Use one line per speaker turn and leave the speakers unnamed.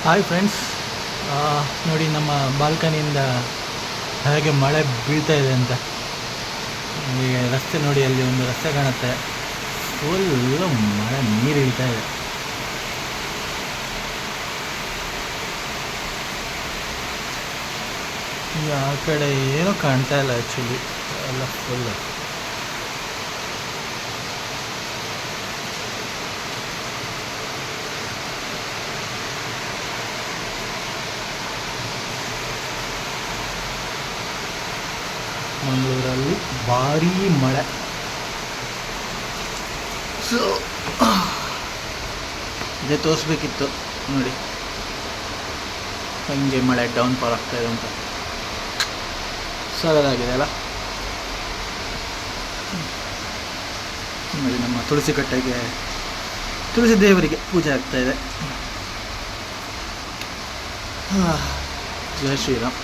Hi friends, ನೋಡಿ ನಮ್ಮ ಬಾಲ್ಕನಿಯಿಂದ ಹೇಗೆ ಮಳೆ ಬೀಳ್ತಾ ಇದೆ ಅಂತ. ಈ ರಸ್ತೆ ನೋಡಿ, ಅಲ್ಲಿ ಒಂದು ರಸ್ತೆ ಕಾಣುತ್ತೆ, ಫುಲ್ಲು ಮಳೆ ನೀರು ಇಳ್ತಾ ಇದೆ. ಆ ಕಡೆ ಏನೂ ಕಾಣ್ತಾ ಇಲ್ಲ ಆ್ಯಕ್ಚುಲಿ, ಎಲ್ಲ ಫುಲ್ಲು. ಮಂಗಳೂರಲ್ಲಿ ಭಾರೀ ಮಳೆ. ಸೊ ಇದೇ ತೋರಿಸ್ಬೇಕಿತ್ತು ನೋಡಿ, ಹಂಗೆ ಮಳೆ ಡೌನ್ ಫಾಲ್ ಆಗ್ತಾಯಿದೆ ಅಂತ. ಸರದಾಗಿದೆ ಅಲ್ಲ. ನೋಡಿ, ನಮ್ಮ ತುಳಸಿ ಕಟ್ಟೆಗೆ, ತುಳಸಿ ದೇವರಿಗೆ ಪೂಜೆ ಆಗ್ತಾಯಿದೆ. ಜಯ ಶ್ರೀರಾಮ್.